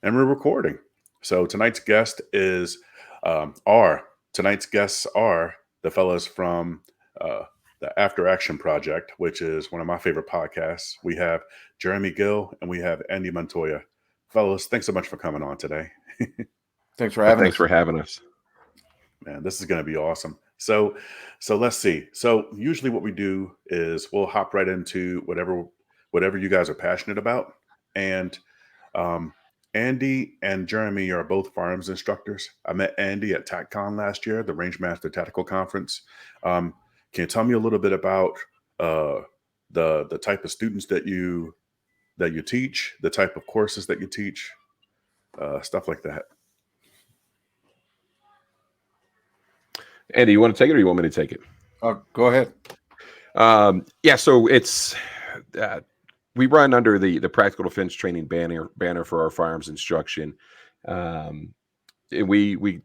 And we're recording. So tonight's guests are the fellows from uh, the After Action Project, which is one of my favorite podcasts. We have Jeremy Gill and we have Andy Montoya. Fellows, thanks so much for coming on today. Thanks for having Thanks us. for having us. Man, this is going to be awesome. So let's see. So usually what we do is we'll hop right into whatever you guys are passionate about. And um, Andy and Jeremy are both firearms instructors. I met Andy at TACCon last year, the Rangemaster Tactical Conference. Um, can you tell me a little bit about uh, the type of students that you teach, the type of courses that you teach, stuff like that? Andy, you want to take it or you want me to take it? Go ahead. Yeah, so it's we run under the Practical Defense Training banner for our firearms instruction. We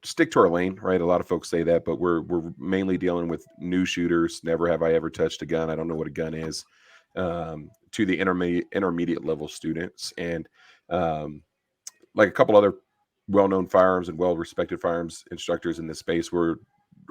stick to our lane, right? A lot of folks say that, but we're mainly dealing with new shooters. Never have I ever touched a gun. I don't know what a gun is. To the intermediate level students, and like a couple other well-known firearms and well-respected firearms instructors in this space,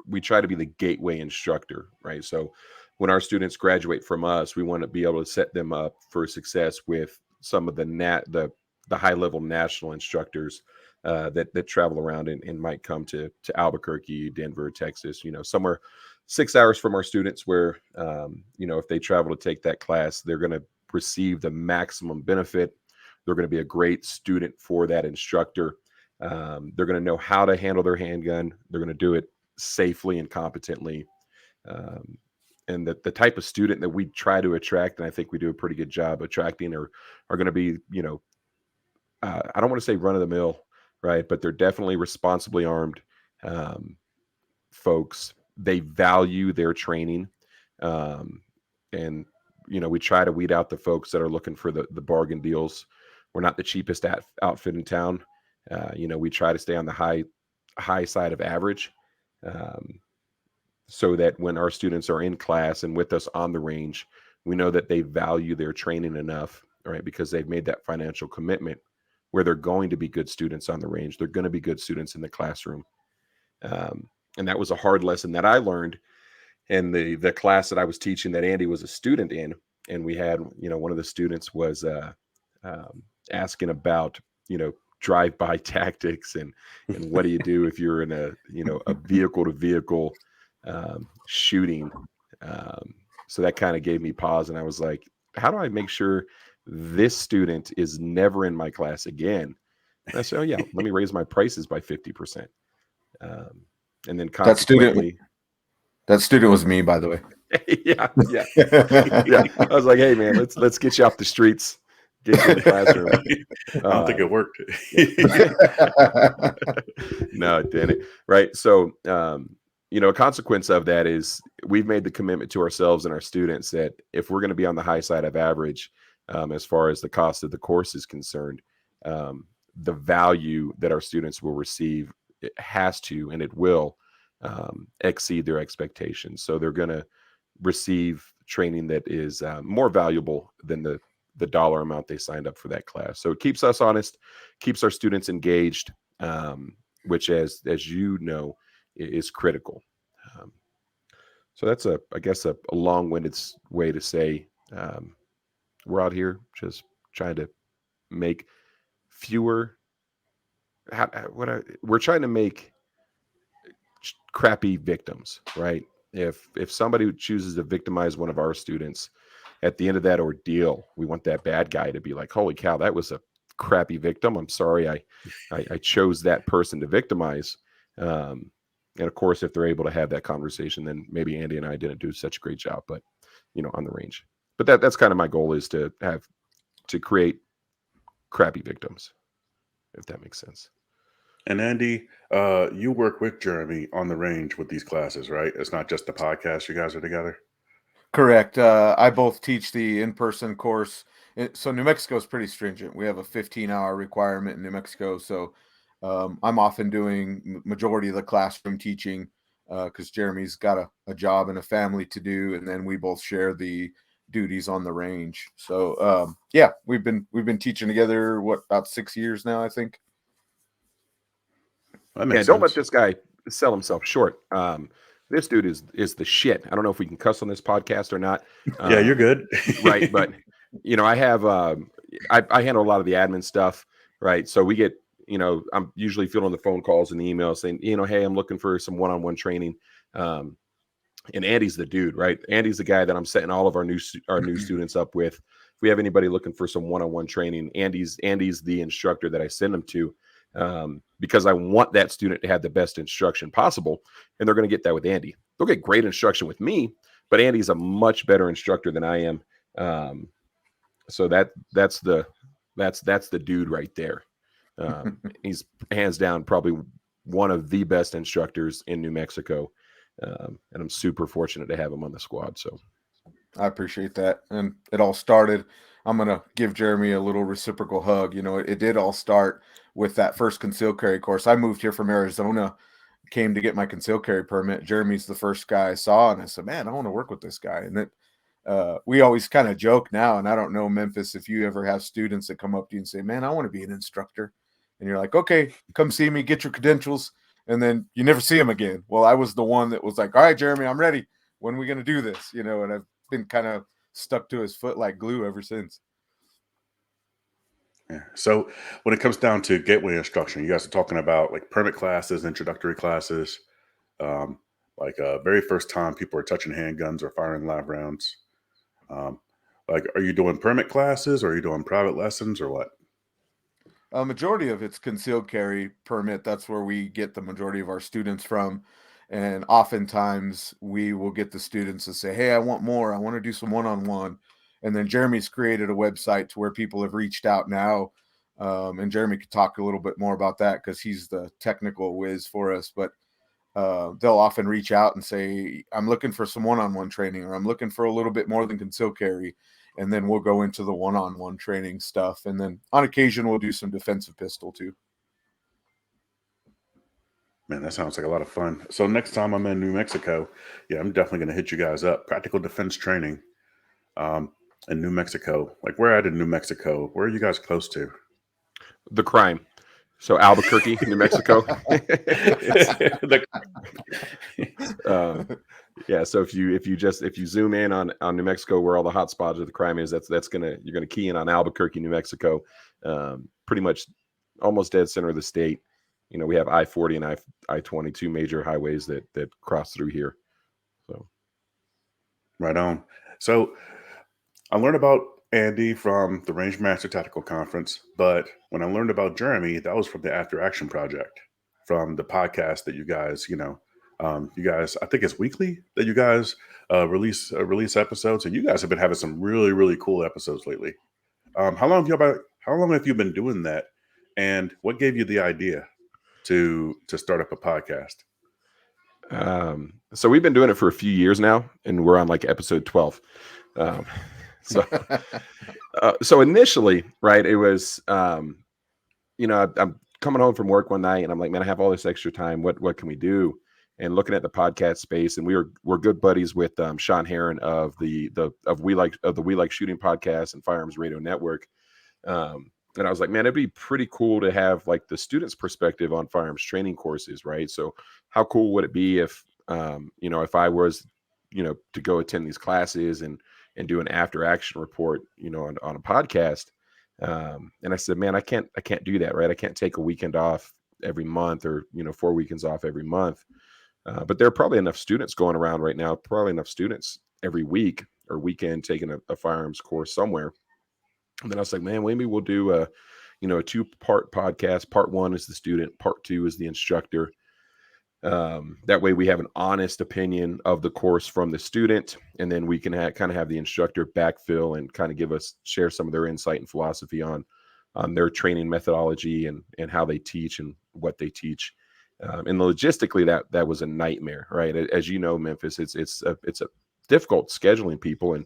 we try to be the gateway instructor, right? So when our students graduate from us, we want to be able to set them up for success with some of the high-level national instructors that travel around and might come to Albuquerque, Denver, Texas, somewhere 6 hours from our students, where if they travel to take that class, they're going to receive the maximum benefit. They're going to be a great student for that instructor. They're going to know how to handle their handgun. They're going to do it safely and competently. And the type of student that we try to attract, and I think we do a pretty good job attracting, are going to be, I don't want to say run of the mill, right? But they're definitely responsibly armed folks. They value their training. And we try to weed out the folks that are looking for the bargain deals. We're not the cheapest outfit in town. We try to stay on the high side of average, so that when our students are in class and with us on the range, we know that they value their training enough, right? Because they've made that financial commitment where they're going to be good students on the range. They're going to be good students in the classroom. And that was a hard lesson that I learned in the class that I was teaching, that Andy was a student in. And we had, one of the students was asking about, drive-by tactics and what do you do if you're in a vehicle to vehicle shooting. So that kind of gave me pause, and I was like, how do I make sure this student is never in my class again? And I said, oh yeah, let me raise my prices by 50%. And then consequently, that student was me, by the way. yeah. I was like, hey man, let's get you off the streets, get you in the classroom. I don't think it worked. No, it didn't. Right. So, a consequence of that is we've made the commitment to ourselves and our students that if we're going to be on the high side of average, as far as the cost of the course is concerned, the value that our students will receive, it has to, and it will exceed their expectations. So they're going to receive training that is more valuable than the dollar amount they signed up for that class. So it keeps us honest, keeps our students engaged, which as you know, is critical. So that's I guess a long-winded way to say we're out here just trying to make fewer. We're trying to make crappy victims, right? If somebody chooses to victimize one of our students, at the end of that ordeal, we want that bad guy to be like, holy cow, that was a crappy victim. I'm sorry I chose that person to victimize. And of course, if they're able to have that conversation, then maybe Andy and I didn't do such a great job, but on the range. But that's kind of my goal, is to create crappy victims, if that makes sense. And Andy, you work with Jeremy on the range with these classes, right? It's not just the podcast you guys are together. Correct. I both teach the in-person course. So New Mexico is pretty stringent. We have a 15-hour requirement in New Mexico. So I'm often doing majority of the classroom teaching because Jeremy's got a job and a family to do. And then we both share the duties on the range. So yeah, we've been teaching together about 6 years now, I think. That makes Don't let sense. this guy sell himself short. This dude is the shit. I don't know if we can cuss on this podcast or not. Yeah, you're good. Right, but I have I handle a lot of the admin stuff, right? So we get, I'm usually fielding the phone calls and the emails saying, hey, I'm looking for some one-on-one training. And Andy's the dude, right? Andy's the guy that I'm setting all of our new students up with. If we have anybody looking for some one-on-one training, Andy's the instructor that I send them to, because I want that student to have the best instruction possible, and they're going to get that with Andy. They'll get great instruction with me, but Andy's a much better instructor than I am. So that's the dude right there. He's hands down probably one of the best instructors in New Mexico. And I'm super fortunate to have him on the squad. So I appreciate that. And it all started, I'm going to give Jeremy a little reciprocal hug. It did all start with that first concealed carry course. I moved here from Arizona, came to get my concealed carry permit. Jeremy's the first guy I saw, and I said, man, I want to work with this guy. And we always kind of joke now, and I don't know, Memphis, if you ever have students that come up to you and say, man, I want to be an instructor. And you're like, okay, come see me, get your credentials. And then you never see them again. Well, I was the one that was like, all right, Jeremy, I'm ready. When are we going to do this? And I've been kind of stuck to his foot like glue ever since. Yeah. So when it comes down to gateway instruction, you guys are talking about like permit classes, introductory classes, like very first time people are touching handguns or firing live rounds. Like, are you doing permit classes or are you doing private lessons or what? A majority of it's concealed carry permit. That's where we get the majority of our students from. And oftentimes we will get the students to say, hey, I want more. I want to do some one-on-one. And then Jeremy's created a website to where people have reached out now. And Jeremy could talk a little bit more about that because he's the technical whiz for us. But they'll often reach out and say, I'm looking for some one-on-one training, or I'm looking for a little bit more than concealed carry. And then we'll go into the one-on-one training stuff. And then on occasion, we'll do some defensive pistol too. Man, that sounds like a lot of fun. So next time I'm in New Mexico, yeah, I'm definitely going to hit you guys up. Practical defense training in New Mexico. Like, where at in New Mexico? Where are you guys close to? the crime. So Albuquerque, New Mexico. Yeah. So if you zoom in on New Mexico, where all the hot spots of the crime is, you're gonna key in on Albuquerque, New Mexico. Pretty much almost dead center of the state. We have I-40 and I-20, two major highways that cross through here. So Right on. So I learned about Andy from the Range Master Tactical Conference, but when I learned about Jeremy, that was from the After Action Project, from the podcast that you guys, I think it's weekly that you guys release episodes, and you guys have been having some really, really cool episodes lately. How long have you been doing that, and what gave you the idea to start up a podcast? So we've been doing it for a few years now, and we're on like episode 12. So initially, right, it was, I'm coming home from work one night and I'm like, man, I have all this extra time. What can we do? And looking at the podcast space, and we're good buddies with Sean Heron of the We Like Shooting podcast and Firearms Radio Network. And I was like, man, it'd be pretty cool to have like the students' perspective on firearms training courses, right? So how cool would it be if if I was, to go attend these classes and do an after action report, on a podcast. And I said, man, I can't do that, right? I can't take a weekend off every month, or 4 weekends off every month. But there are probably enough students going around right now, probably enough students every week or weekend taking a firearms course somewhere. And then I was like, man, maybe we'll do a 2-part podcast. Part 1 is the student, part 2 is the instructor. That way we have an honest opinion of the course from the student, and then we can kind of have the instructor backfill and kind of share some of their insight and philosophy on their training methodology and how they teach and what they teach. And logistically, that was a nightmare, right? As you know, Memphis, it's a difficult scheduling people and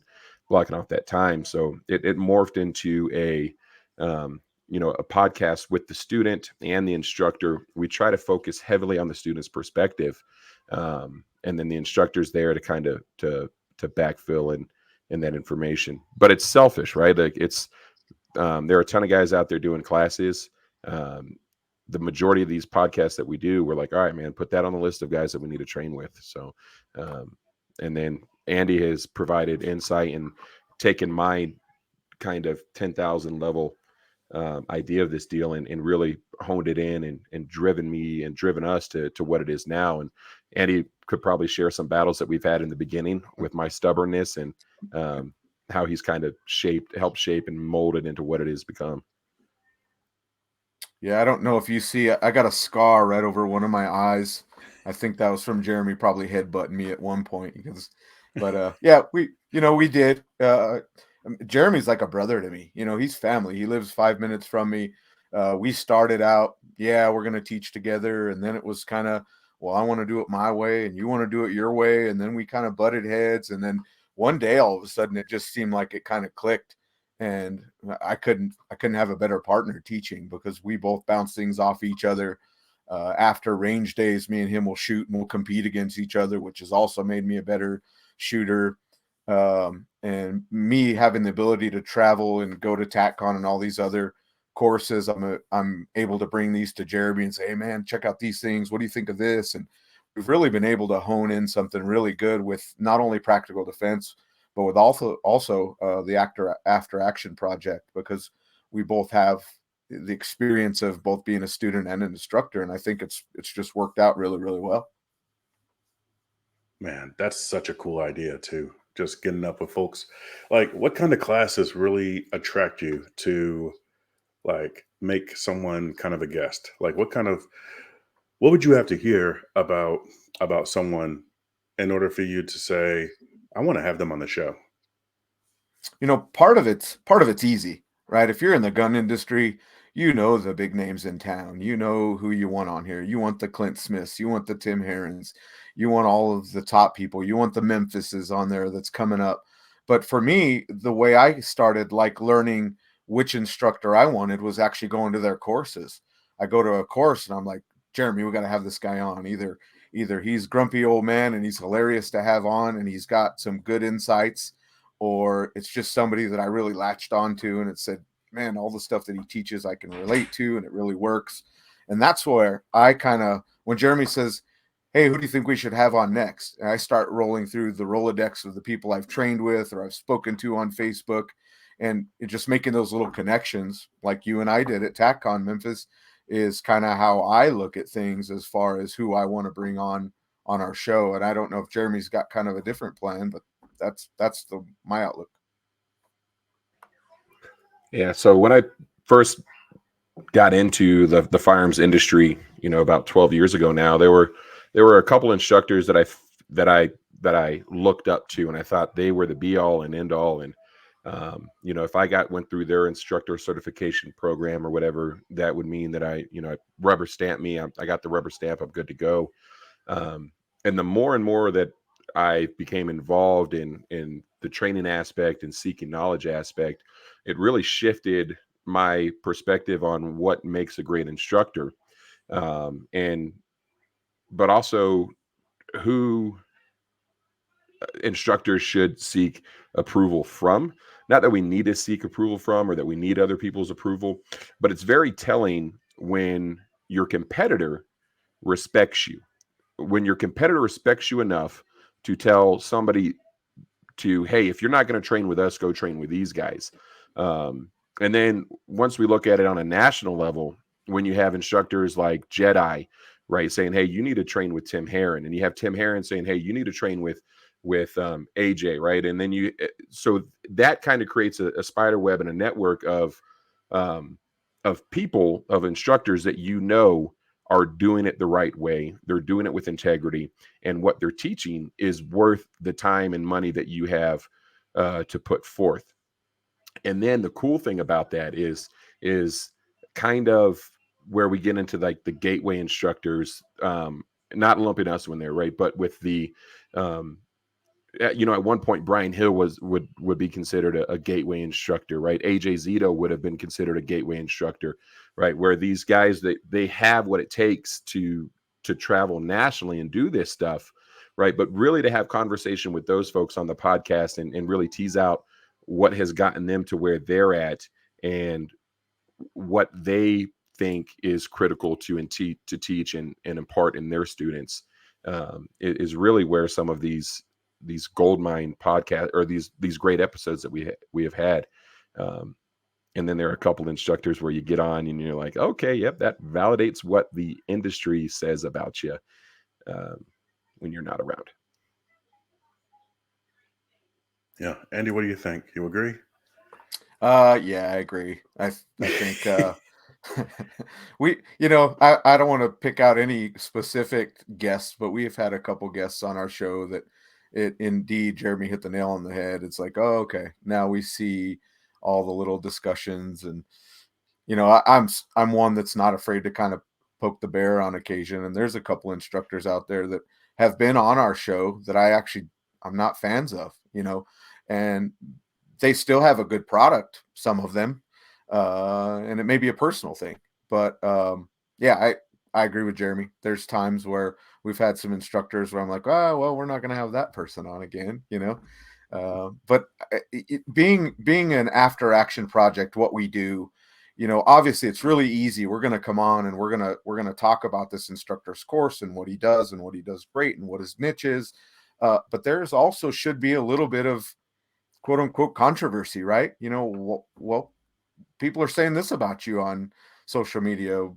blocking off that time. So it morphed into a podcast with the student and the instructor. We try to focus heavily on the student's perspective. And then the instructor's there to kind of to backfill and that information. But it's selfish, right? Like it's there are a ton of guys out there doing classes. The majority of these podcasts that we do, we're like, all right, man, put that on the list of guys that we need to train with. So, and then Andy has provided insight and taken my kind of 10,000 level idea of this deal and really honed it in and driven me and driven us to what it is now. And Andy could probably share some battles that we've had in the beginning with my stubbornness and how he's kind of helped shape and mold it into what it has become. Yeah, I don't know if you see, I got a scar right over one of my eyes. I think that was from Jeremy probably headbutting me at one point but yeah, we did. Jeremy's like a brother to me. He's family. He lives 5 minutes from me. We started out, yeah, we're going to teach together. And then it was kind of, well, I want to do it my way and you want to do it your way. And then we kind of butted heads. And then one day, all of a sudden, it just seemed like it kind of clicked. And I couldn't have a better partner teaching because we both bounce things off each other. After range days, me and him will shoot and we'll compete against each other, which has also made me a better shooter. And me having the ability to travel and go to TACCon and all these other courses, I'm able to bring these to Jeremy and say, hey man, check out these things. What do you think of this? And we've really been able to hone in something really good with not only practical defense, but with also the after action project, because we both have the experience of both being a student and an instructor. And I think it's just worked out really, really well. Man, that's such a cool idea too. Just getting up with folks. Like, what kind of classes really attract you to like make someone kind of a guest? Like, what would you have to hear about someone in order for you to say, I want to have them on the show? Part of it's easy, right? If you're in the gun industry, the big names in town, who you want on here. You want the Clint Smiths, you want the Tim Herons, you want all of the top people, you want the Memphises on there that's coming up. But for me, the way I started like learning which instructor I wanted was actually going to their courses. I go to a course and I'm like, Jeremy, we got to have this guy on. Either he's grumpy old man and he's hilarious to have on and he's got some good insights, or it's just somebody that I really latched onto and it said, man, all the stuff that he teaches I can relate to and it really works. And that's where I when Jeremy says, hey, who do you think we should have on next? And I start rolling through the Rolodex of the people I've trained with or I've spoken to on Facebook, and just making those little connections like you and I did at TopGunMemphis is kind of how I look at things as far as who I want to bring on our show. And I don't know if Jeremy's got kind of a different plan, but that's my outlook. Yeah. So when I first got into the firearms industry, about 12 years ago now, there were a couple instructors that I looked up to, and I thought they were the be all and end all. And if I went through their instructor certification program or whatever, that would mean that I rubber stamp me. I got the rubber stamp. I'm good to go. And the more and more that I became involved in the training aspect and seeking knowledge aspect, it really shifted my perspective on what makes a great instructor, but also who instructors should seek approval from. Not that we need to seek approval from or that we need other people's approval, but it's very telling when your competitor respects you. When your competitor respects you enough to tell somebody to, hey, if you're not going to train with us, go train with these guys. And then once we look at it on a national level, when you have instructors like Jedi, right, saying, hey, you need to train with Tim Heron, and you have Tim Heron saying, hey, you need to train with AJ, right? And then so that kind of creates a spider web and a network of people, of instructors that are doing it the right way. They're doing it with integrity, and what they're teaching is worth the time and money that you have to put forth. And then the cool thing about that is kind of where we get into like the gateway instructors, not lumping us in there, right? But with the at one point Brian Hill would be considered a gateway instructor, right? AJ Zito would have been considered a gateway instructor, right? Where these guys, they have what it takes to travel nationally and do this stuff, right? But really to have conversation with those folks on the podcast and really tease out what has gotten them to where they're at and what they think is critical to teach and impart in their students, is really where some of these gold mine podcast or these great episodes that we have had. And then there are a couple instructors where you get on and you're like, okay, yep, that validates what the industry says about you when you're not around. Yeah. Andy, what do you think? You agree? Yeah, I agree. I think I don't want to pick out any specific guests, but we've had a couple guests on our show that it indeed, Jeremy hit the nail on the head. It's like, oh, okay, now we see all the little discussions, and I'm one that's not afraid to kind of poke the bear on occasion. And there's a couple instructors out there that have been on our show that I'm not fans of, and they still have a good product, some of them, and it may be a personal thing, but yeah, I agree with Jeremy. There's times where we've had some instructors where I'm like, oh, well, we're not going to have that person on again, but being an after action project, what we do, obviously it's really easy. We're going to come on and we're going to talk about this instructor's course and what he does great and what his niche is. But there's also should be a little bit of quote unquote controversy, right? Well, people are saying this about you on social media,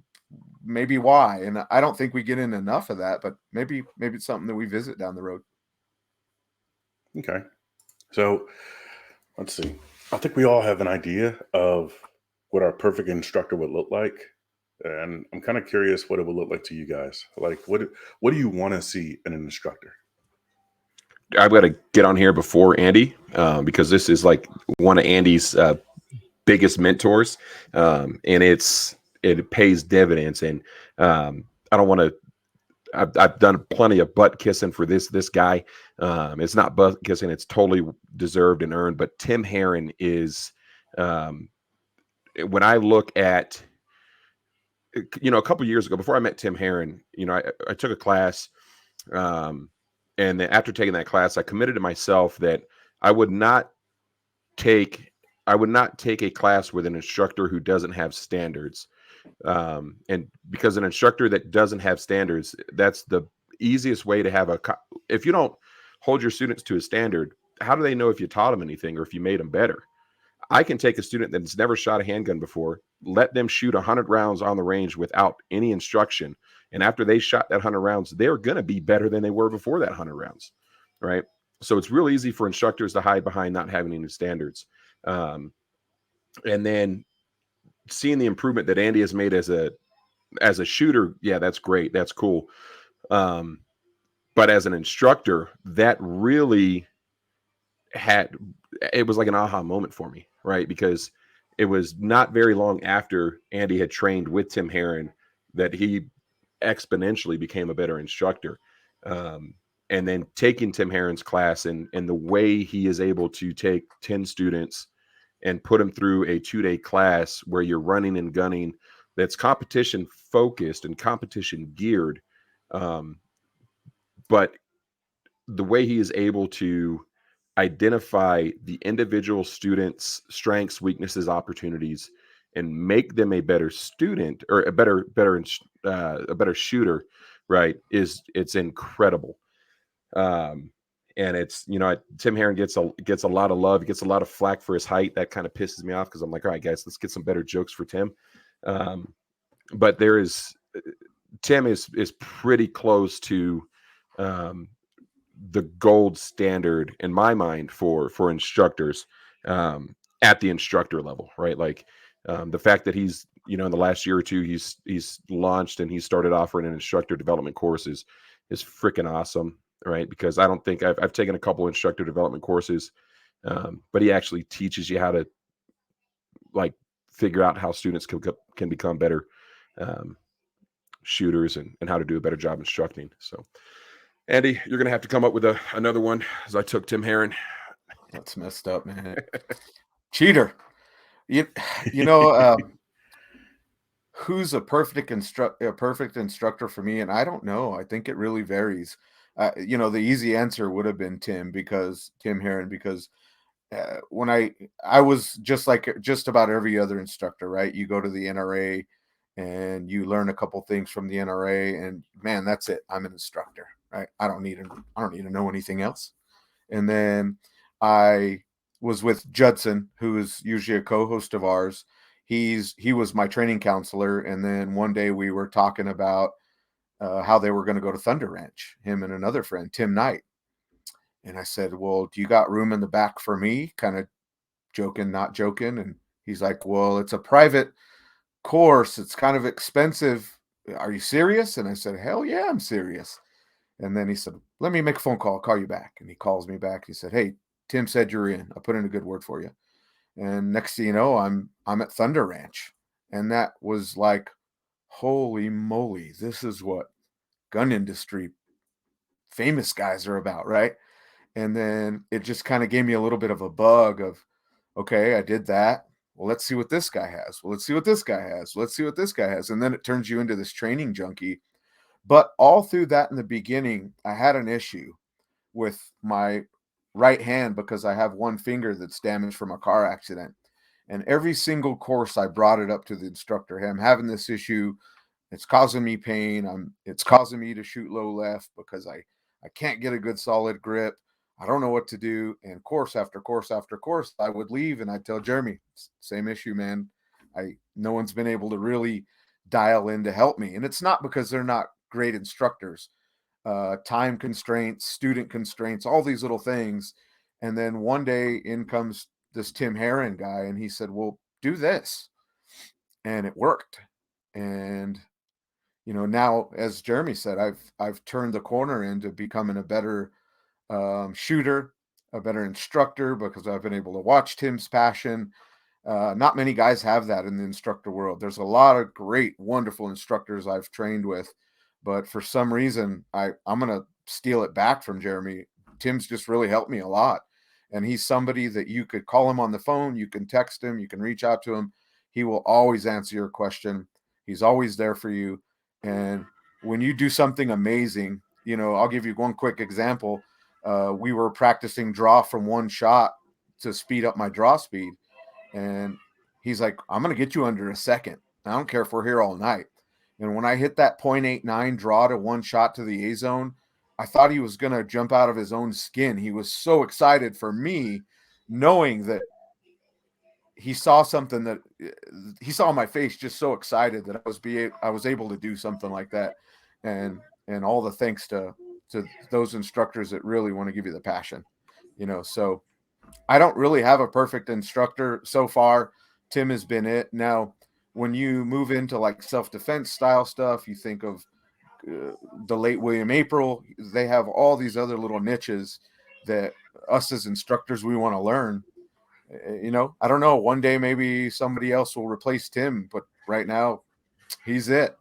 maybe why? And I don't think we get in enough of that, but maybe it's something that we visit down the road. Okay. So let's see. I think we all have an idea of what our perfect instructor would look like. And I'm kind of curious what it would look like to you guys. Like, what do you want to see in an instructor? I've got to get on here before Andy because this is like one of Andy's biggest mentors, and it pays dividends. And I don't want to. I've done plenty of butt kissing for this guy. It's not butt kissing; it's totally deserved and earned. But Tim Herron is, when I look at, a couple years ago, before I met Tim Herron, I took a class. And then after taking that class, I committed to myself that I would not take a class with an instructor who doesn't have standards. And because an instructor that doesn't have standards, that's the easiest way to have if you don't hold your students to a standard, how do they know if you taught them anything or if you made them better? I can take a student that's never shot a handgun before, let them shoot 100 rounds on the range without any instruction. And after they shot that 100 rounds, they're going to be better than they were before that 100 rounds, right? So it's real easy for instructors to hide behind not having any standards. And then seeing the improvement that Andy has made as a shooter, yeah, that's great. That's cool. But as an instructor, that really it was like an aha moment for me, right? Because it was not very long after Andy had trained with Tim Herron that he exponentially became a better instructor. And then taking Tim Herron's class and the way he is able to take 10 students and put them through a 2-day class where you're running and gunning that's competition focused and competition geared. But the way he is able to identify the individual students' strengths, weaknesses, opportunities, and make them a better student or a better shooter, right? It's incredible. And it's, Tim Herron gets a lot of love. He gets a lot of flack for his height. That kind of pisses me off because I'm like, all right, guys, let's get some better jokes for Tim. But Tim is pretty close to the gold standard in my mind for instructors at the instructor level, right? Like the fact that he's, in the last year or two, he's launched and he started offering an instructor development courses is freaking awesome, right? Because I don't think I've taken a couple instructor development courses, but he actually teaches you how to like figure out how students can become better shooters and how to do a better job instructing. So Andy, you're going to have to come up with another one as I took Tim Herron. That's messed up, man. Cheater. Who's a perfect instructor for me? And I don't know. I think it really varies. you know, the easy answer would have been Tim Herron, because when I was just like just about every other instructor, right? You go to the NRA and you learn a couple things from the NRA, and man, that's it. I'm an instructor, right? I don't need to know anything else. And then I was with Judson, who is usually a co-host of ours. He was my training counselor, and then one day we were talking about how they were going to go to Thunder Ranch, him and another friend, Tim Knight. And I said, well, do you got room in the back for me? Kind of joking, not joking. And he's like, well, it's a private course. It's kind of expensive. Are you serious? And I said, hell yeah, I'm serious. And then he said, let me make a phone call. I'll call you back. And he calls me back. He said, hey, Tim said you're in. I put in a good word for you. And next thing you know, I'm at Thunder Ranch. And that was like, holy moly, this is what gun industry famous guys are about, right? And then it just kind of gave me a little bit of a bug of, okay, I did that. Well, let's see what this guy has. Well, let's see what this guy has. Let's see what this guy has. And then it turns you into this training junkie. But all through that in the beginning, I had an issue with my right hand because I have one finger that's damaged from a car accident. And every single course I brought it up to the instructor. Hey, I'm having this issue. It's causing me pain. It's causing me to shoot low left because I can't get a good solid grip. I don't know what to do. And course after course after course, I would leave and I'd tell Jeremy, same issue, man. No one's been able to really dial in to help me. And it's not because they're not great instructors. Time constraints, student constraints, all these little things. And then one day in comes this Tim Herron guy, and he said, well, do this. And it worked. And you know, now, as Jeremy said, I've turned the corner into becoming a better shooter, a better instructor, because I've been able to watch Tim's passion. Not many guys have that in the instructor world. There's a lot of great, wonderful instructors I've trained with, but for some reason, I'm going to steal it back from Jeremy. Tim's just really helped me a lot. And he's somebody that you could call him on the phone, you can text him, you can reach out to him. He will always answer your question. He's always there for you. And when you do something amazing, you know, I'll give you one quick example. We were practicing draw from one shot to speed up my draw speed. And he's like, I'm going to get you under a second. I don't care if we're here all night. And when I hit that 0.89 draw to one shot to the A zone, I thought he was going to jump out of his own skin. He was so excited for me, knowing that he saw something that he saw my face, just so excited that I was able to do something like that. And all the thanks to those instructors that really want to give you the passion, you know. So I don't really have a perfect instructor so far. Tim has been it. Now, when you move into like self-defense style stuff, you think of the late William April. They have all these other little niches that us as instructors, we want to learn. You know, I don't know. One day maybe somebody else will replace Tim, but right now he's it.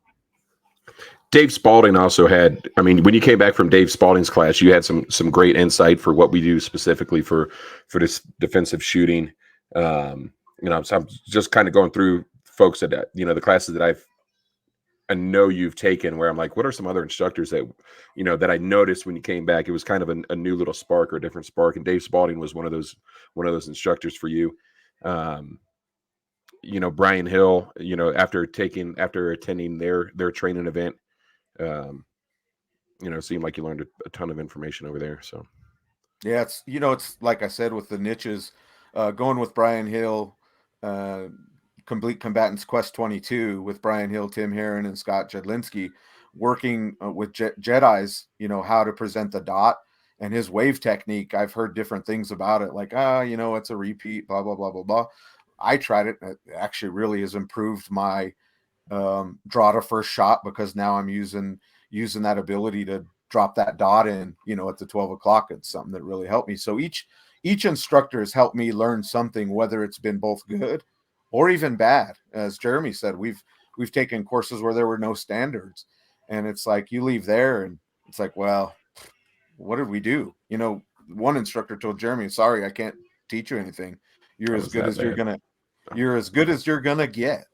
Dave Spalding also had, I mean, when you came back from Dave Spalding's class, you had some great insight for what we do specifically for this defensive shooting. You know, so I'm just kind of going through folks that, you know, the classes that I know you've taken, where I'm like, what are some other instructors that, you know, that I noticed when you came back? It was kind of a new little spark or a different spark. And Dave Spalding was one of those instructors for you. You know, Brian Hill, you know, after attending their training event, you know, seemed like you learned a ton of information over there. So, yeah, it's, you know, it's like I said, with the niches, going with Brian Hill, Complete Combatants Quest 22 with Brian Hill, Tim Herron, and Scott Jedlinski, working with Jedis, you know, how to present the dot and his wave technique. I've heard different things about it, like, you know, it's a repeat, blah, blah, blah, blah, blah. I tried it. It actually really has improved my draw to first shot, because now I'm using that ability to drop that dot in, you know, at the 12 o'clock. It's something that really helped me. So each instructor has helped me learn something, whether it's been both good or even bad. As Jeremy said, we've taken courses where there were no standards, and it's like you leave there and it's like, well, what did we do? You know, one instructor told Jeremy, sorry, I can't teach you anything. You're as good as you're gonna get.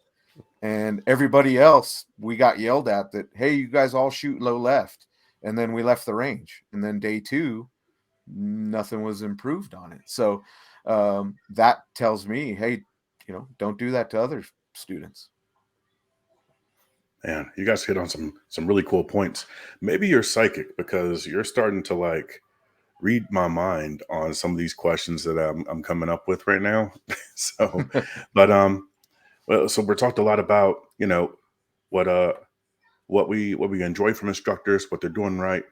And everybody else, we got yelled at that, hey, you guys all shoot low left. And then we left the range. And then day 2, nothing was improved on it. So that tells me, hey, don't do that to other students. Man, you guys hit on some really cool points. Maybe you're psychic because you're starting to like read my mind on some of these questions that I'm coming up with right now. So, but well, so we're talked a lot about what what we enjoy from instructors, what they're doing right.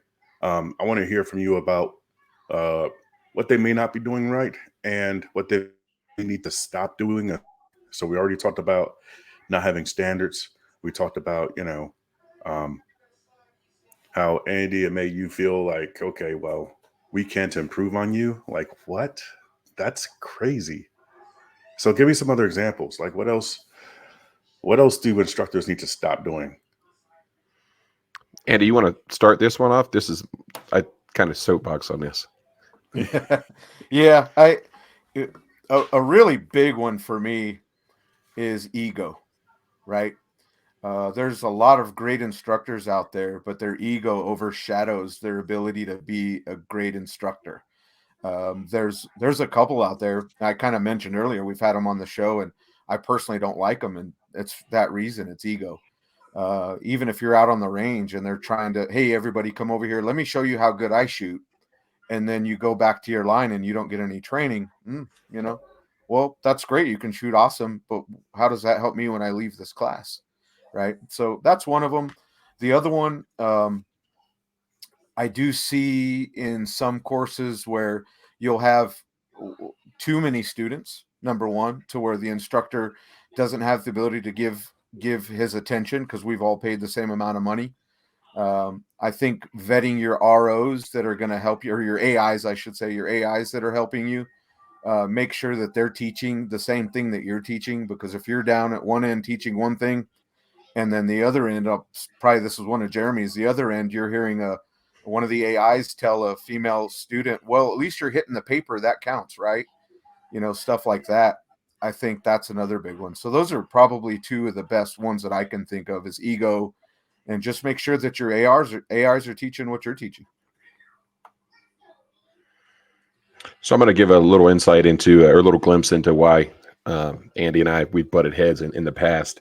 I want to hear from you about uh, what they may not be doing right and what they need to stop doing. So we already talked about not having standards. We talked about um, how Andy, it made you feel like, okay, well, we can't improve on you. Like what? That's crazy. So give me some other examples. Like what else? What else do instructors need to stop doing? Andy, you want to start this one off? I kind of soapbox on this. Yeah, a really big one for me is ego, right? There's a lot of great instructors out there, but their ego overshadows their ability to be a great instructor. There's a couple out there I kind of mentioned earlier. We've had them on the show, and I personally don't like them, and it's that reason. It's ego. Even if you're out on the range and they're trying to, hey, everybody, come over here. Let me show you how good I shoot. And then you go back to your line and you don't get any training. Well, that's great. You can shoot awesome, but how does that help me when I leave this class? Right. So that's one of them. The other one, I do see in some courses where you'll have too many students, number one, to where the instructor doesn't have the ability to give his attention because we've all paid the same amount of money. I think vetting your ROs that are going to help you, or your AIs, I should say, your AIs that are helping you, make sure that they're teaching the same thing that you're teaching. Because if you're down at one end teaching one thing, and then the other end, probably this is one of Jeremy's, the other end, you're hearing one of the AIs tell a female student, well, at least you're hitting the paper, that counts, right? Stuff like that. I think that's another big one. So those are probably two of the best ones that I can think of, is ego, and just make sure that your AIs are teaching what you're teaching. So I'm going to give a little insight into, or a little glimpse into why Andy and we've butted heads in the past.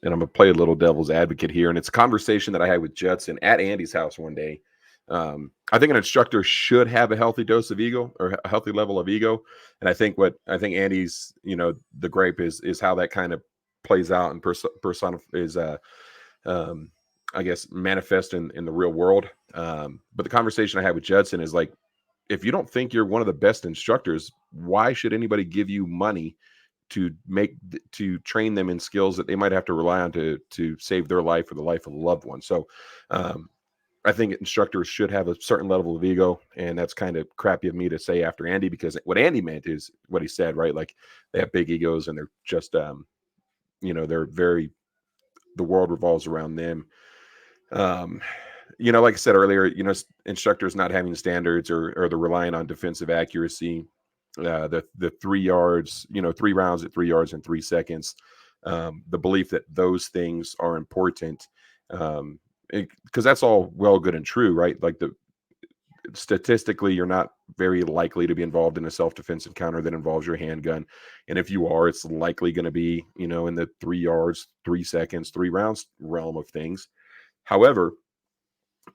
And I'm going to play a little devil's advocate here. And it's a conversation that I had with Judson at Andy's house one day. I think an instructor should have a healthy dose of ego, or a healthy level of ego. And I think Andy's, the gripe is how that kind of plays out and I guess, manifest in the real world. But the conversation I had with Judson is like, if you don't think you're one of the best instructors, why should anybody give you money to train them in skills that they might have to rely on to save their life or the life of a loved one? So I think instructors should have a certain level of ego, and that's kind of crappy of me to say after Andy, because what Andy meant is what he said, right? Like, they have big egos and they're just they're very, the world revolves around them. Like I said earlier, instructors not having standards, or they're relying on defensive accuracy, the 3 yards, 3 rounds at 3 yards in 3 seconds, the belief that those things are important, because that's all well, good and true, right? Like, statistically, you're not very likely to be involved in a self-defense encounter that involves your handgun, and if you are, it's likely going to be in the 3 yards, 3 seconds, 3 rounds realm of things. However,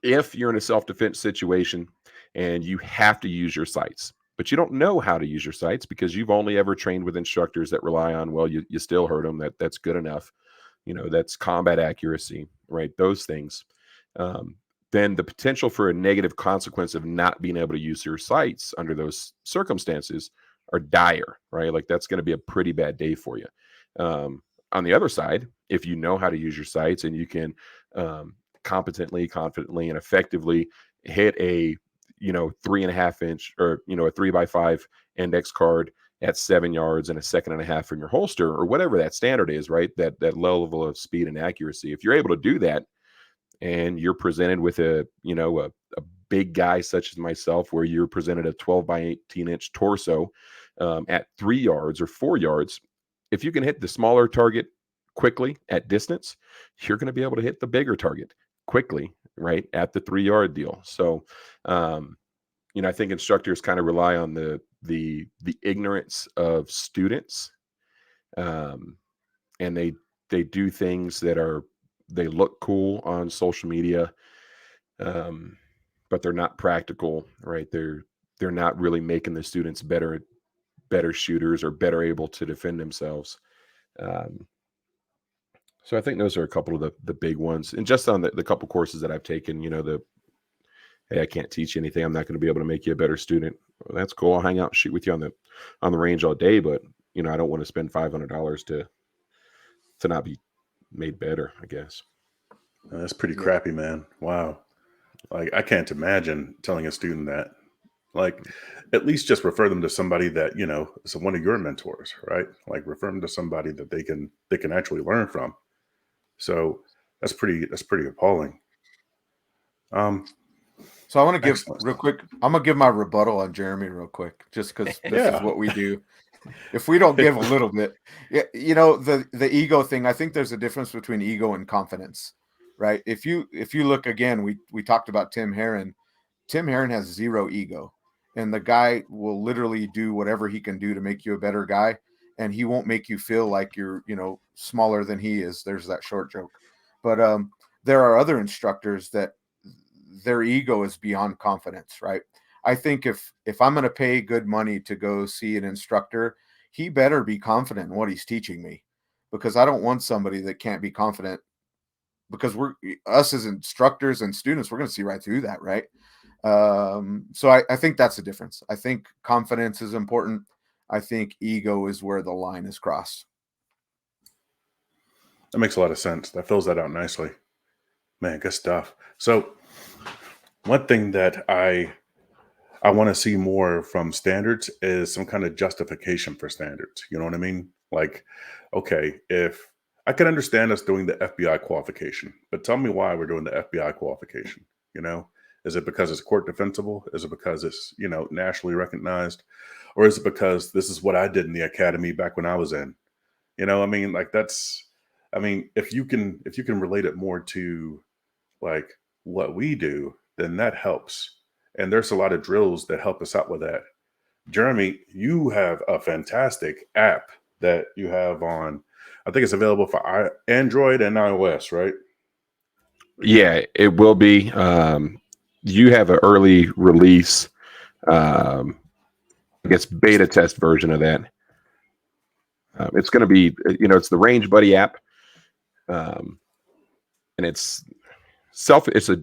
if you're in a self-defense situation and you have to use your sights, but you don't know how to use your sights because you've only ever trained with instructors that rely on, well, you still hurt them, that's good enough, that's combat accuracy, right? Those things. Then the potential for a negative consequence of not being able to use your sights under those circumstances are dire, right? Like, that's going to be a pretty bad day for you. On the other side, if you know how to use your sights and you can competently, confidently, and effectively hit a 3.5 inch, or a 3x5 index card at 7 yards and a second and a half from your holster, or whatever that standard is, right? That level of speed and accuracy. If you're able to do that, and you're presented with a big guy such as myself, where you're presented a 12 by 18 inch torso at 3 yards or 4 yards, if you can hit the smaller target quickly at distance, you're going to be able to hit the bigger target quickly right at the 3-yard deal. So, I think instructors kind of rely on the ignorance of students, and they do things that they look cool on social media, but they're not practical, right? They're not really making the students better shooters or better able to defend themselves. Um, so I think those are a couple of the big ones. And just on the couple courses that I've taken, hey, I can't teach you anything. I'm not going to be able to make you a better student. Well, that's cool. I'll hang out and shoot with you on the range all day, but I don't want to spend $500 to not be made better, I guess. That's pretty Yeah. crappy, man. Wow. Like, I can't imagine telling a student that. Like, at least just refer them to somebody that, is one of your mentors, right? Like, refer them to somebody that they can actually learn from. So that's pretty appalling. So I want to give Excellent. real quick. I'm gonna give my rebuttal on Jeremy real quick, just because this Yeah. is what we do. If we don't give a little bit, the ego thing. I think there's a difference between ego and confidence, right? If you look again, we talked about Tim Herron. Tim Herron has zero ego, and the guy will literally do whatever he can do to make you a better guy, and he won't make you feel like you're smaller than he is. There's that short joke, but there are other instructors that their ego is beyond confidence, right? I think if I'm going to pay good money to go see an instructor, he better be confident in what he's teaching me, because I don't want somebody that can't be confident, because us as instructors and students, we're going to see right through that, right? So I think that's the difference. I think confidence is important. I think ego is where the line is crossed. That makes a lot of sense. That fills that out nicely. Man, good stuff. So one thing that I want to see more from standards is some kind of justification for standards. You know what I mean? Like, okay, if I can understand us doing the FBI qualification, but tell me why we're doing the FBI qualification. Is it because it's court defensible? Is it because it's, nationally recognized? Or is it because this is what I did in the academy back when I was in? I mean, like if you can relate it more to like what we do, then that helps. And there's a lot of drills that help us out with that. Jeremy, you have a fantastic app that you have on, I think it's available for Android and iOS, right? Yeah, it will be. You have an early release, I guess beta test version of that. It's going to be, it's the Range Buddy app, and it's a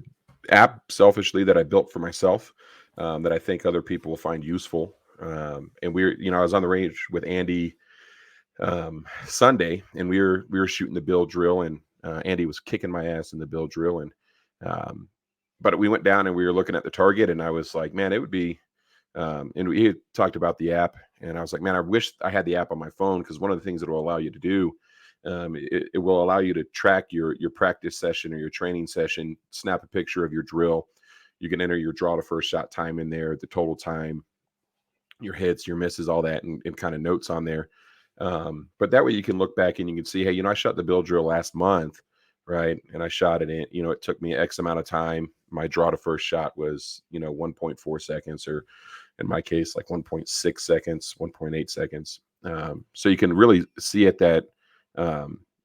app selfishly that I built for myself, that I think other people will find useful. And I was on the range with Andy Sunday, and we were shooting the bill drill, and Andy was kicking my ass in the bill drill, and but we went down and we were looking at the target, and I was like, man, it would be, and we had talked about the app, and I was like, man, I wish I had the app on my phone, because one of the things it will allow you to do, it will allow you to track your practice session or your training session, snap a picture of your drill. You can enter your draw to first shot time in there, the total time, your hits, your misses, all that, and kind of notes on there. But that way you can look back and you can see, hey, I shot the bill drill last month, right? And I shot it in, it took me X amount of time. My draw to first shot was, 1.4 seconds, or in my case, like 1.6 seconds, 1.8 seconds. So you can really see it that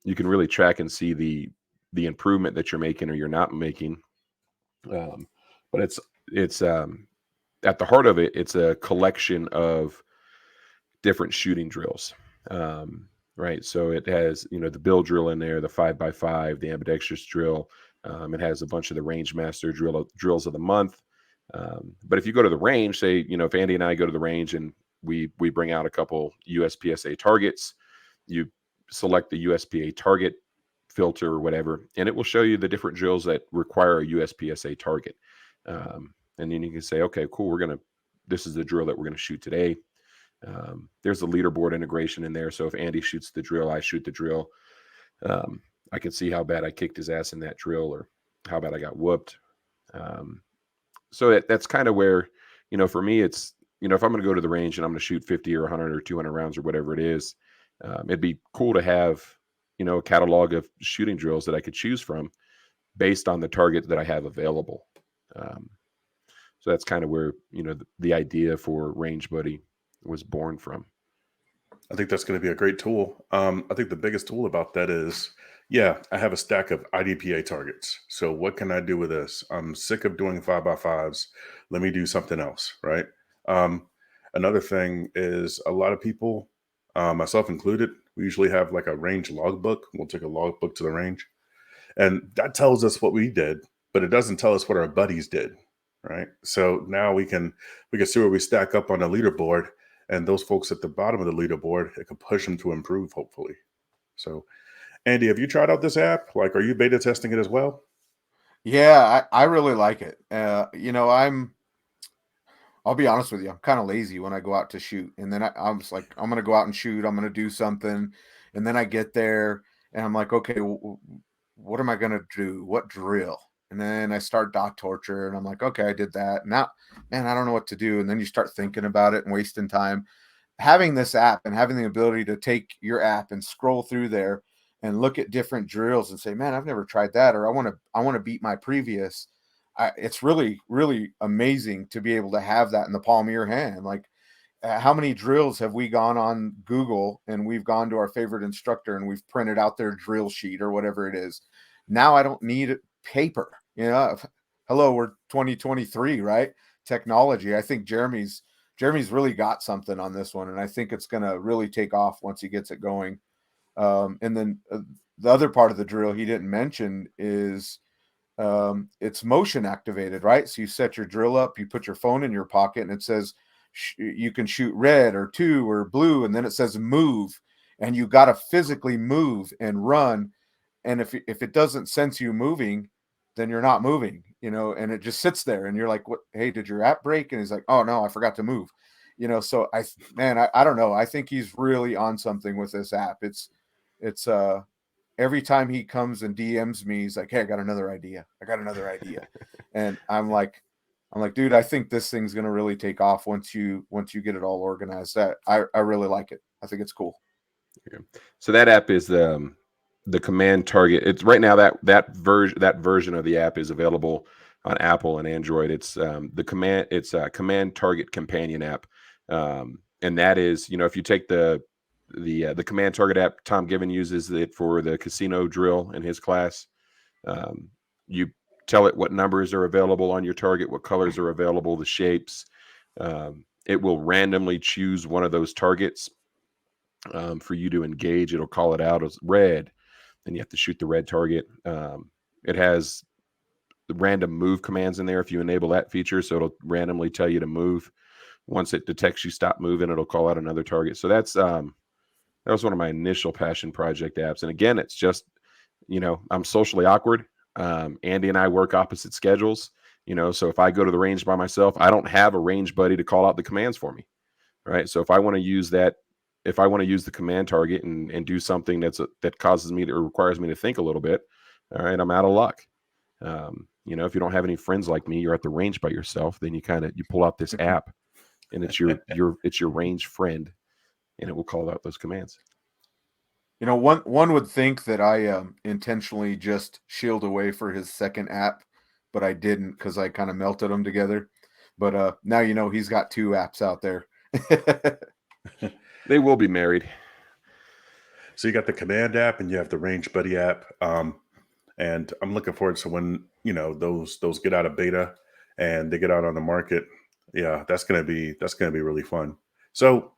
you can really track and see the improvement that you're making or you're not making. But it's at the heart of it, it's a collection of different shooting drills. Right. So it has, the bill drill in there, the 5x5, the ambidextrous drill. It has a bunch of the range master drills of the month. But if you go to the range, say, if Andy and I go to the range and we bring out a couple USPSA targets, you select the USPA target filter or whatever, and it will show you the different drills that require a USPSA target. And then you can say, okay, cool, this is the drill that we're going to shoot today. There's a leaderboard integration in there. So if Andy shoots the drill, I shoot the drill. I can see how bad I kicked his ass in that drill or how bad I got whooped. So that's kind of where, for me, it's, if I'm going to go to the range and I'm going to shoot 50 or 100 or 200 rounds or whatever it is, it'd be cool to have, a catalog of shooting drills that I could choose from. based on the target that I have available. So that's kind of where, the idea for Range Buddy was born from. I think that's going to be a great tool. I think the biggest tool about that is, yeah, I have a stack of IDPA targets. So what can I do with this? I'm sick of doing 5x5s. Let me do something else, right? Another thing is a lot of people, myself included, we usually have like a range logbook. We'll take a logbook to the range, and that tells us what we did, but it doesn't tell us what our buddies did, right? So now we can see where we stack up on the leaderboard, and those folks at the bottom of the leaderboard, it can push them to improve, hopefully. So, Andy, have you tried out this app? Like, are you beta testing it as well? Yeah, I really like it. I'll be honest with you, I'm kind of lazy when I go out to shoot. And then I'm just like, I'm going to go out and shoot. I'm going to do something. And then I get there and I'm like, okay, what am I going to do? What drill? And then I start dot torture and I'm like, okay, I did that. Now, man, I don't know what to do. And then you start thinking about it and wasting time. Having this app and having the ability to take your app and scroll through there and look at different drills and say, man, I've never tried that, or I want to beat my previous. It's really, really amazing to be able to have that in the palm of your hand. Like, how many drills have we gone on Google and we've gone to our favorite instructor and we've printed out their drill sheet or whatever it is? Now I don't need paper. Hello, we're 2023, right? Technology. I think Jeremy's really got something on this one, and I think it's going to really take off once he gets it going. And then the other part of the drill he didn't mention is it's motion activated, right? So you set your drill up, you put your phone in your pocket, and it says you can shoot red or 2 or blue, and then it says move, and you got to physically move and run. And if it doesn't sense you moving, then you're not moving, and it just sits there, and you're like, "What? Hey, did your app break?" And he's like, "Oh no, I forgot to move." So I don't know. I think he's really on something with this app. It's every time he comes and DMs me, he's like, "Hey, I got another idea. And I'm like, dude, I think this thing's gonna really take off once you get it all organized. I really like it. I think it's cool. Okay. So that app is the command target. It's right now that version of the app is available on Apple and Android. It's the command target companion app, and that is, if you take the command target app, Tom Given uses it for the casino drill in his class. You tell it what numbers are available on your target, what colors are available, the shapes. It will randomly choose one of those targets for you to engage. It'll call it out as red. Then you have to shoot the red target. It has the random move commands in there if you enable that feature. So it'll randomly tell you to move. Once it detects you stop moving, it'll call out another target. So that was one of my initial passion project apps. And again, it's just, I'm socially awkward. Andy and I work opposite schedules, so if I go to the range by myself, I don't have a range buddy to call out the commands for me. Right. So if I want to use the command target and do something that causes me or requires me to think a little bit, all right, I'm out of luck. If you don't have any friends like me, you're at the range by yourself, then you pull out this app, and it's your range friend, and it will call out those commands. One would think that I intentionally just shield away for his second app, but I didn't, because I kind of melted them together. But now he's got 2 apps out there. They will be married. So you got the command app and you have the Range Buddy app. And I'm looking forward to when, those get out of beta and they get out on the market. Yeah, that's gonna be really fun. So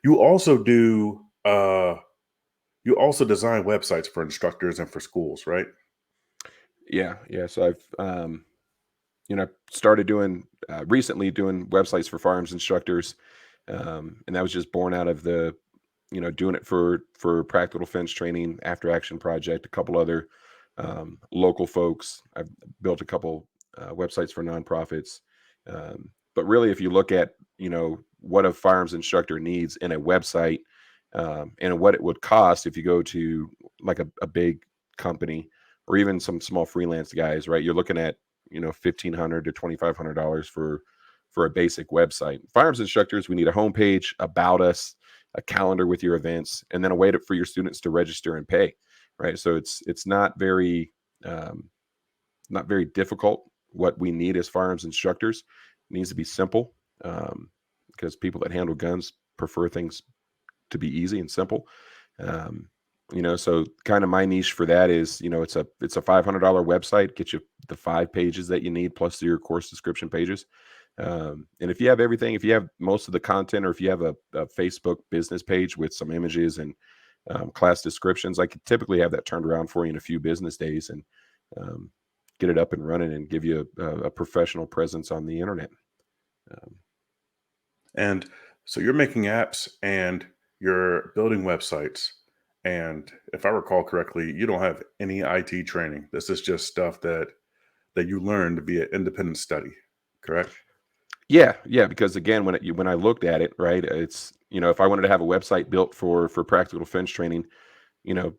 you also design websites for instructors and for schools, right? Yeah. So I've started recently doing websites for firearms instructors. And that was just born out of the, doing it for practical defense training, after action project, a couple other local folks. I've built a couple websites for nonprofits. But really, if you look at, what a firearms instructor needs in a website, and what it would cost if you go to like a big company or even some small freelance guys, right? You're looking at, $1,500 to $2,500 for a basic website. Firearms instructors, we need a homepage, about us, a calendar with your events, and then a way for your students to register and pay, right? So it's not very not very difficult. What we need as firearms instructors, it needs to be simple, because people that handle guns prefer things to be easy and simple. So kind of my niche for that is, it's a $500 website, get you the 5 pages that you need plus your course description pages. And if you have everything, if you have most of the content, or if you have a Facebook business page with some images and class descriptions, I could typically have that turned around for you in a few business days and get it up and running and give you a professional presence on the internet. And so you're making apps and you're building websites. And if I recall correctly, you don't have any IT training. This is just stuff that you learned via independent study, correct? Yeah, because again, when I looked at it, right, it's, if I wanted to have a website built for practical defense training,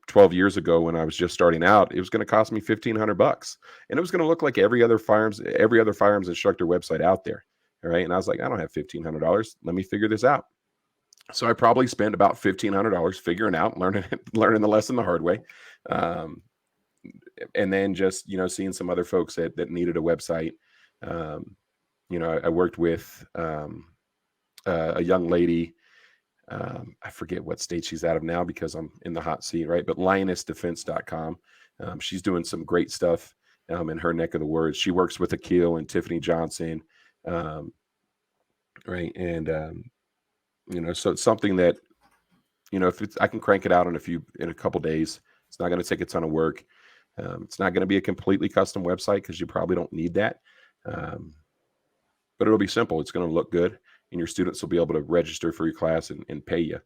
12 years ago when I was just starting out, it was going to cost me $1,500, and it was going to look like every other firearms instructor website out there. All right. And I was like, I don't have $1,500. Let me figure this out. So I probably spent about $1,500 figuring out, learning the lesson the hard way. And then just, seeing some other folks that needed a website. I worked with a young lady. I forget what state she's out of now because I'm in the hot seat, right? But lionessdefense.com. She's doing some great stuff in her neck of the woods. She works with Gill and Tiffany Johnson. Right. And, so it's something that, I can crank it out in a couple days. It's not going to take a ton of work. It's not going to be a completely custom website because you probably don't need that. But it'll be simple. It's going to look good, and your students will be able to register for your class and pay you.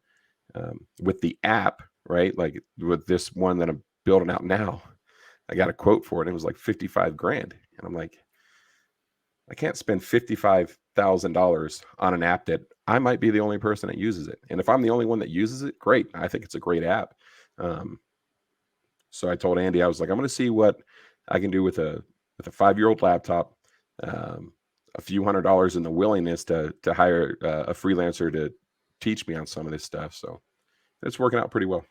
With the app, right? Like with this one that I'm building out now, I got a quote for it. And it was like $55,000. And I'm like, I can't spend $55,000 on an app that I might be the only person that uses it. And if I'm the only one that uses it, great. I think it's a great app. So I told Andy, I was like, I'm going to see what I can do with a 5-year-old laptop, a few $100s, and the willingness to hire a freelancer to teach me on some of this stuff. So it's working out pretty well.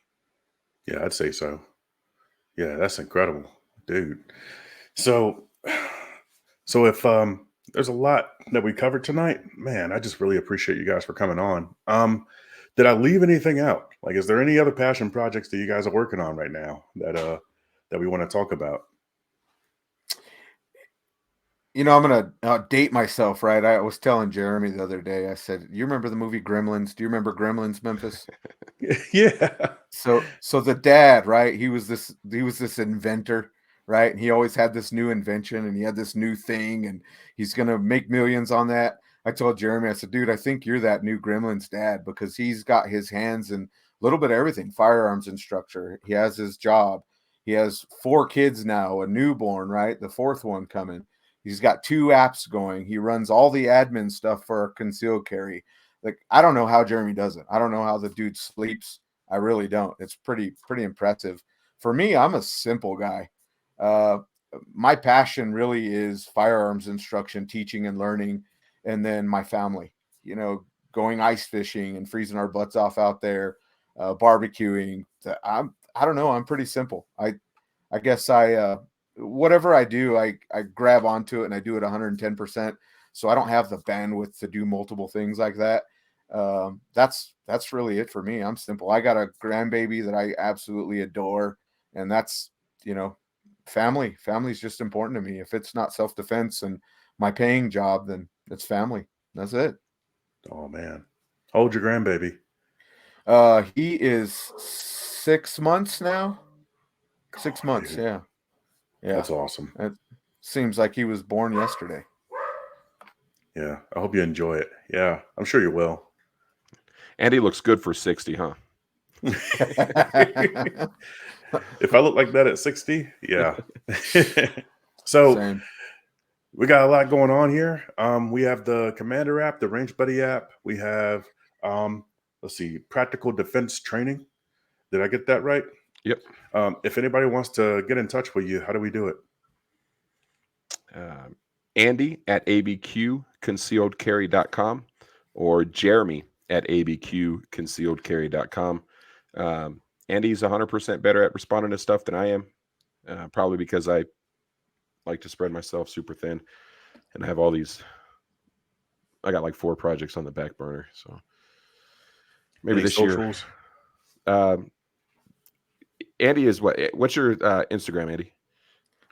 Yeah, I'd say so. Yeah, that's incredible, dude. So if there's a lot that we covered tonight, man, I just really appreciate you guys for coming on. Did I leave anything out? Like, is there any other passion projects that you guys are working on right now that we want to talk about? I'm going to date myself, right? I was telling Jeremy the other day, I said, you remember the movie Gremlins? Do you remember Gremlins, Memphis? Yeah. So the dad, right? He was this inventor, right? And he always had this new invention and he had this new thing and he's going to make millions on that. I told Jeremy, I said, dude, I think you're that new Gremlins dad because he's got his hands in a little bit of everything. Firearms instructor. He has his job. He has 4 kids now, a newborn, right? The 4th one coming. He's got 2 apps going. He runs all the admin stuff for concealed carry. Like, I don't know how Jeremy does it. I don't know how the dude sleeps. I really don't. It's pretty impressive. For me, I'm a simple guy. My passion really is firearms instruction, teaching and learning, and then my family, going ice fishing and freezing our butts off out there, barbecuing. I don't know. I'm pretty simple. I guess whatever I do, I grab onto it and I do it 110%. So I don't have the bandwidth to do multiple things like that. That's really it for me. I'm simple. I got a grandbaby that I absolutely adore. And that's, family. Family's just important to me. If it's not self-defense and my paying job, then it's family. That's it. Oh man. How old's your grandbaby? He is 6 months now. 6 months. Dude. Yeah. That's awesome. It seems like he was born yesterday. Yeah. I hope you enjoy it. Yeah. I'm sure you will. Andy looks good for 60, huh? If I look like that at 60, yeah. So Same. we got a lot going on here. We have the Commander app, the Range Buddy app. We have, let's see, practical defense training. Did I get that right? Yep. If anybody wants to get in touch with you, how do we do it? Andy at abqconcealedcarry.com or Jeremy at abqconcealedcarry.com. Andy's 100% better at responding to stuff than I am, probably because I like to spread myself super thin, and I have all these. I got like 4 projects on the back burner, so maybe Any this socials? year. Andy is what's your Instagram, Andy?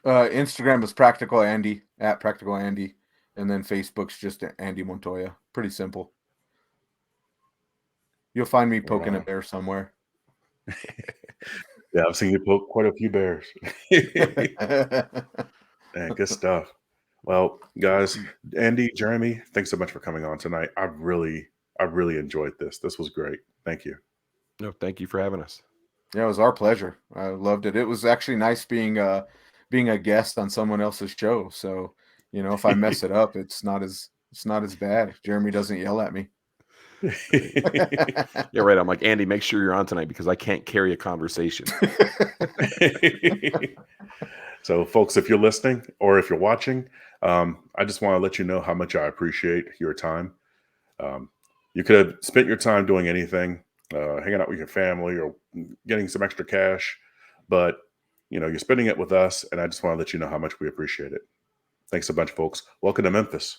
Instagram is Practical Andy at Practical Andy, and then Facebook's just Andy Montoya. Pretty simple. You'll find me poking a Wow. bear somewhere. Yeah, I've seen you poke quite a few bears. Man, good stuff. Well, guys, Andy, Jeremy, thanks so much for coming on tonight. I really enjoyed this. This was great. Thank you. No, thank you for having us. Yeah, it was our pleasure. I loved it. It was actually nice being a guest on someone else's show. So, you know, if I mess it up, it's not as bad. Jeremy doesn't yell at me. Yeah, right. I'm like, Andy, make sure you're on tonight because I can't carry a conversation. So, folks, if you're listening or if you're watching, I just want to let you know how much I appreciate your time. You could have spent your time doing anything, hanging out with your family or getting some extra cash, but you know, you're spending it with us, and I just want to let you know how much we appreciate it. Thanks a bunch, folks. Welcome to Memphis.